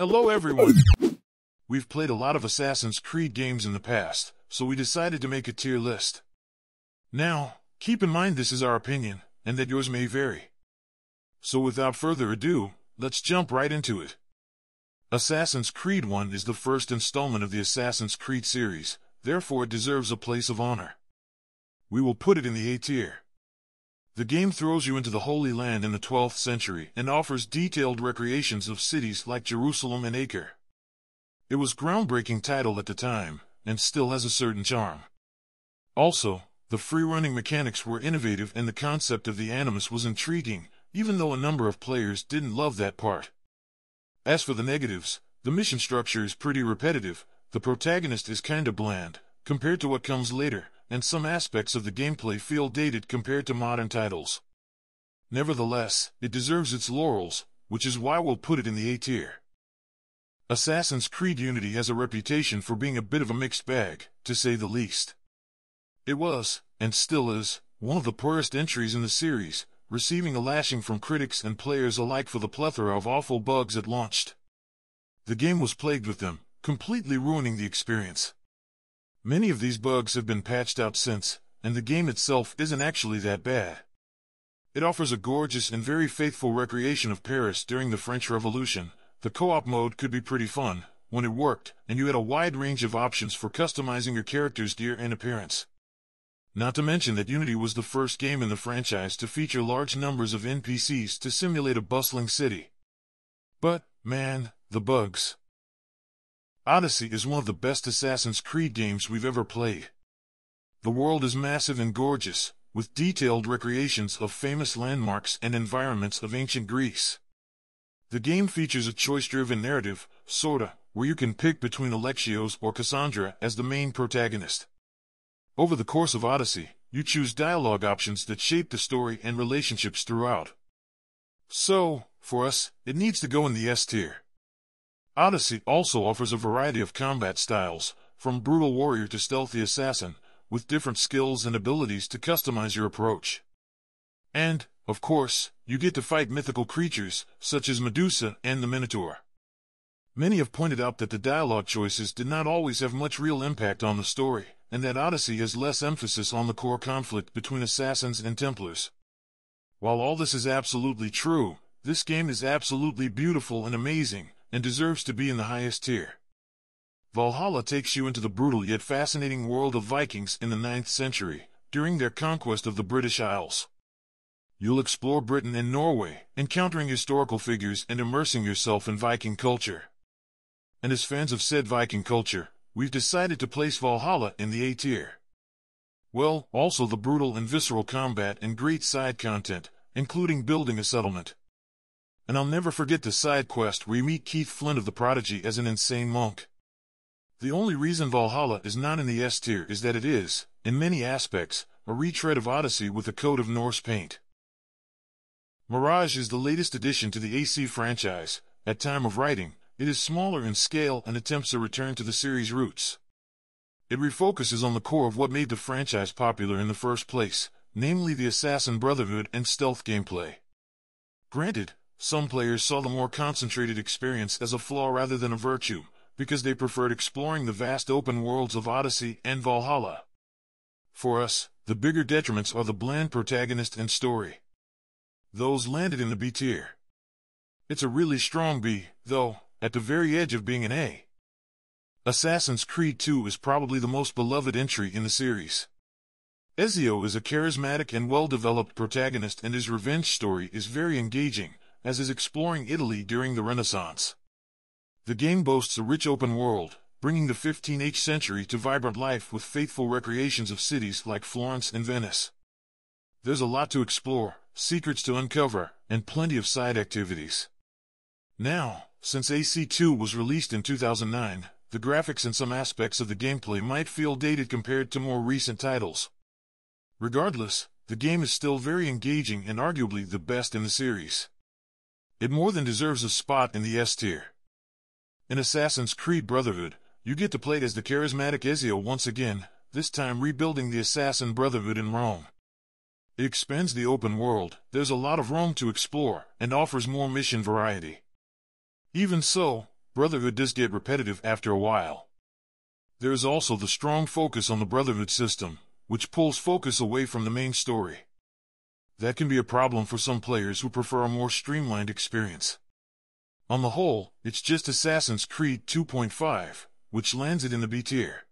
Hello everyone! We've played a lot of Assassin's Creed games in the past, so we decided to make a tier list. Now, keep in mind this is our opinion, and that yours may vary. So without further ado, let's jump right into it. Assassin's Creed 1 is the first installment of the Assassin's Creed series, therefore it deserves a place of honor. We will put it in the A tier. The game throws you into the Holy Land in the 12th century and offers detailed recreations of cities like Jerusalem and Acre. It was a groundbreaking title at the time, and still has a certain charm. Also, the free-running mechanics were innovative and the concept of the Animus was intriguing, even though a number of players didn't love that part. As for the negatives, the mission structure is pretty repetitive, the protagonist is kinda bland, compared to what comes later, and some aspects of the gameplay feel dated compared to modern titles. Nevertheless, it deserves its laurels, which is why we'll put it in the A tier. Assassin's Creed Unity has a reputation for being a bit of a mixed bag, to say the least. It was, and still is, one of the poorest entries in the series, receiving a lashing from critics and players alike for the plethora of awful bugs it launched. The game was plagued with them, completely ruining the experience. Many of these bugs have been patched out since, and the game itself isn't actually that bad. It offers a gorgeous and very faithful recreation of Paris during the French Revolution. The co-op mode could be pretty fun, when it worked, and you had a wide range of options for customizing your character's gear and appearance. Not to mention that Unity was the first game in the franchise to feature large numbers of NPCs to simulate a bustling city. But, man, the bugs. Odyssey is one of the best Assassin's Creed games we've ever played. The world is massive and gorgeous, with detailed recreations of famous landmarks and environments of ancient Greece. The game features a choice-driven narrative, sorta, where you can pick between Alexios or Cassandra as the main protagonist. Over the course of Odyssey, you choose dialogue options that shape the story and relationships throughout. So, for us, it needs to go in the S tier. Odyssey also offers a variety of combat styles, from brutal warrior to stealthy assassin, with different skills and abilities to customize your approach. And, of course, you get to fight mythical creatures, such as Medusa and the Minotaur. Many have pointed out that the dialogue choices did not always have much real impact on the story, and that Odyssey has less emphasis on the core conflict between assassins and Templars. While all this is absolutely true, this game is absolutely beautiful and amazing, and deserves to be in the highest tier. Valhalla takes you into the brutal yet fascinating world of Vikings in the 9th century, during their conquest of the British Isles. You'll explore Britain and Norway, encountering historical figures and immersing yourself in Viking culture. And as fans of said Viking culture, we've decided to place Valhalla in the A tier. Well, also the brutal and visceral combat and great side content, including building a settlement. And I'll never forget the side quest where you meet Keith Flint of the Prodigy as an insane monk. The only reason Valhalla is not in the S tier is that it is, in many aspects, a retread of Odyssey with a coat of Norse paint. Mirage is the latest addition to the AC franchise. At time of writing, it is smaller in scale and attempts a return to the series' roots. It refocuses on the core of what made the franchise popular in the first place, namely the Assassin Brotherhood and stealth gameplay. Granted, some players saw the more concentrated experience as a flaw rather than a virtue, because they preferred exploring the vast open worlds of Odyssey and Valhalla. For us, the bigger detriments are the bland protagonist and story. Those landed in the B tier. It's a really strong B, though, at the very edge of being an A. Assassin's Creed 2 is probably the most beloved entry in the series. Ezio is a charismatic and well-developed protagonist and his revenge story is very engaging, as is exploring Italy during the Renaissance. The game boasts a rich open world, bringing the 15th century to vibrant life with faithful recreations of cities like Florence and Venice. There's a lot to explore, secrets to uncover, and plenty of side activities. Now, since AC2 was released in 2009, the graphics and some aspects of the gameplay might feel dated compared to more recent titles. Regardless, the game is still very engaging and arguably the best in the series. It more than deserves a spot in the S tier. In Assassin's Creed Brotherhood, you get to play as the charismatic Ezio once again, this time rebuilding the Assassin Brotherhood in Rome. It expands the open world, there's a lot of Rome to explore, and offers more mission variety. Even so, Brotherhood does get repetitive after a while. There is also the strong focus on the Brotherhood system, which pulls focus away from the main story. That can be a problem for some players who prefer a more streamlined experience. On the whole, it's just Assassin's Creed 2.5, which lands it in the B tier.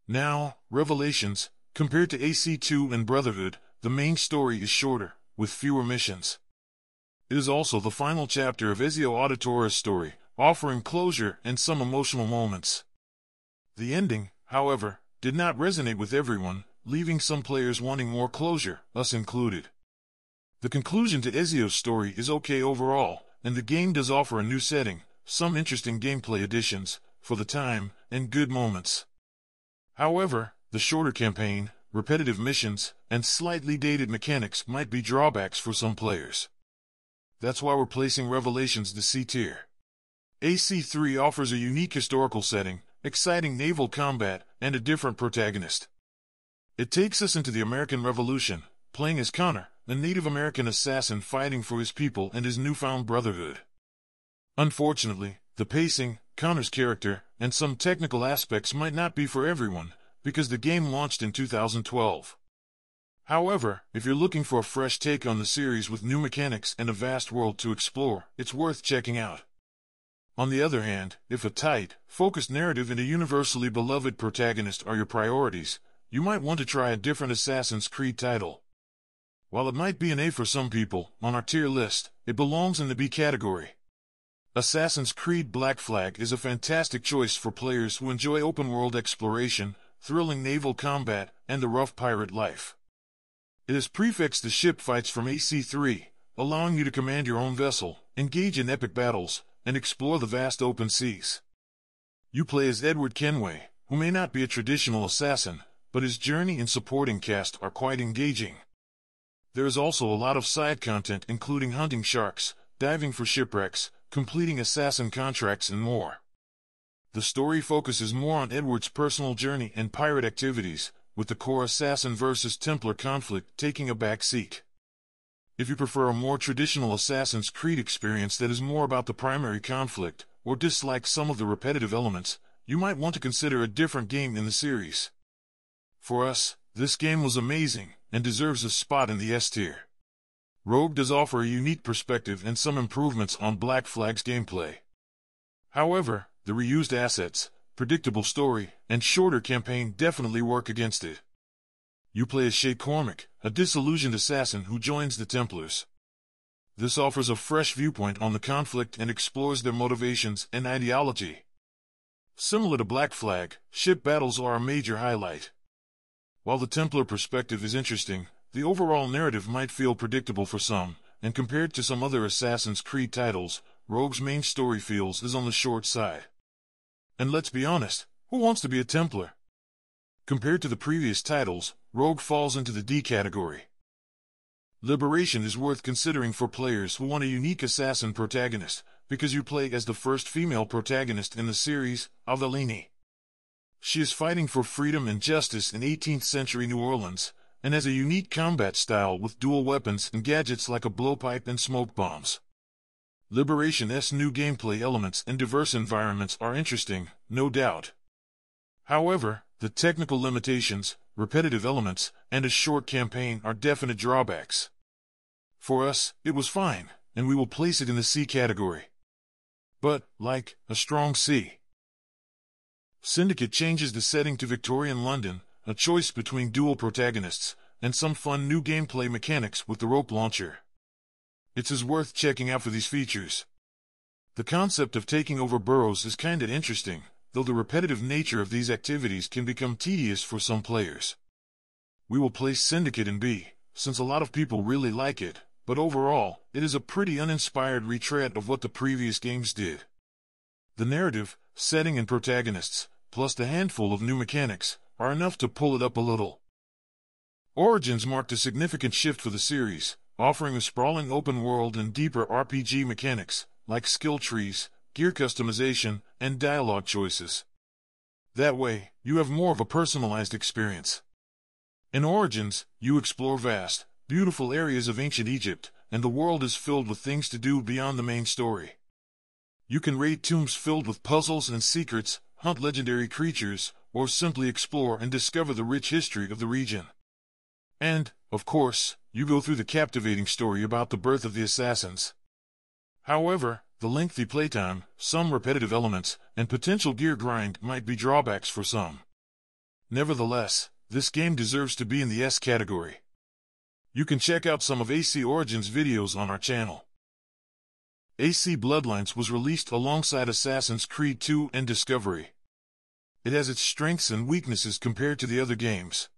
Now, Revelations. Compared to AC2 and Brotherhood, the main story is shorter, with fewer missions. It is also the final chapter of Ezio Auditore's story, offering closure and some emotional moments. The ending, however, did not resonate with everyone, leaving some players wanting more closure, us included. The conclusion to Ezio's story is okay overall, and the game does offer a new setting, some interesting gameplay additions, for the time, and good moments. However, the shorter campaign, repetitive missions, and slightly dated mechanics might be drawbacks for some players. That's why we're placing Revelations to C tier. AC3 offers a unique historical setting, exciting naval combat, and a different protagonist. It takes us into the American Revolution, playing as Connor, a Native American assassin fighting for his people and his newfound brotherhood. Unfortunately, the pacing, Connor's character, and some technical aspects might not be for everyone, because the game launched in 2012. However, if you're looking for a fresh take on the series with new mechanics and a vast world to explore, it's worth checking out. On the other hand, if a tight, focused narrative and a universally beloved protagonist are your priorities, you might want to try a different Assassin's Creed title. While it might be an A for some people, on our tier list, it belongs in the B category. Assassin's Creed Black Flag is a fantastic choice for players who enjoy open-world exploration, thrilling naval combat, and the rough pirate life. It has prefixed the ship fights from AC3, allowing you to command your own vessel, engage in epic battles, and explore the vast open seas. You play as Edward Kenway, who may not be a traditional assassin, but his journey and supporting cast are quite engaging. There is also a lot of side content including hunting sharks, diving for shipwrecks, completing assassin contracts and more. The story focuses more on Edward's personal journey and pirate activities, with the core assassin versus Templar conflict taking a back seat. If you prefer a more traditional Assassin's Creed experience that is more about the primary conflict, or dislike some of the repetitive elements, you might want to consider a different game in the series. For us, this game was amazing, and deserves a spot in the S tier. Rogue does offer a unique perspective and some improvements on Black Flag's gameplay. However, the reused assets, predictable story, and shorter campaign definitely work against it. You play as Shay Cormac, a disillusioned assassin who joins the Templars. This offers a fresh viewpoint on the conflict and explores their motivations and ideology. Similar to Black Flag, ship battles are a major highlight. While the Templar perspective is interesting, the overall narrative might feel predictable for some, and compared to some other Assassin's Creed titles, Rogue's main story feels is on the short side. And let's be honest, who wants to be a Templar? Compared to the previous titles, Rogue falls into the D category. Liberation is worth considering for players who want a unique assassin protagonist, because you play as the first female protagonist in the series, Avellini. She is fighting for freedom and justice in 18th century New Orleans, and has a unique combat style with dual weapons and gadgets like a blowpipe and smoke bombs. Liberation's new gameplay elements and diverse environments are interesting, no doubt. However, the technical limitations, repetitive elements, and a short campaign are definite drawbacks. For us, it was fine, and we will place it in the C category. But, like, a strong C. Syndicate changes the setting to Victorian London, a choice between dual protagonists, and some fun new gameplay mechanics with the rope launcher. It's worth checking out for these features. The concept of taking over boroughs is kinda interesting, though the repetitive nature of these activities can become tedious for some players. We will place Syndicate in B, since a lot of people really like it, but overall, it is a pretty uninspired retread of what the previous games did. The narrative, setting and protagonists, plus the handful of new mechanics, are enough to pull it up a little. Origins marked a significant shift for the series, offering a sprawling open world and deeper RPG mechanics, like skill trees, gear customization, and dialogue choices. That way, you have more of a personalized experience. In Origins, you explore vast, beautiful areas of ancient Egypt, and the world is filled with things to do beyond the main story. You can raid tombs filled with puzzles and secrets, hunt legendary creatures, or simply explore and discover the rich history of the region. And, of course, you go through the captivating story about the birth of the assassins. However, the lengthy playtime, some repetitive elements, and potential gear grind might be drawbacks for some. Nevertheless, this game deserves to be in the S category. You can check out some of AC Origin's videos on our channel. AC Bloodlines was released alongside Assassin's Creed 2 and Discovery. It has its strengths and weaknesses compared to the other games.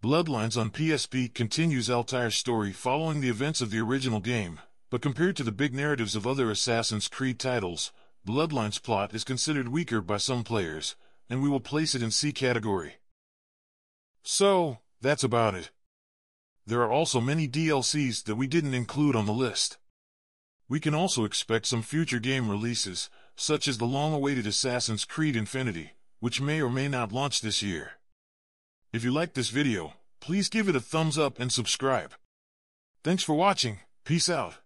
Bloodlines on PSP continues Altair's story following the events of the original game, but compared to the big narratives of other Assassin's Creed titles, Bloodlines' plot is considered weaker by some players, and we will place it in C category. So, that's about it. There are also many DLCs that we didn't include on the list. We can also expect some future game releases, such as the long-awaited Assassin's Creed Infinity, which may or may not launch this year. If you liked this video, please give it a thumbs up and subscribe. Thanks for watching. Peace out.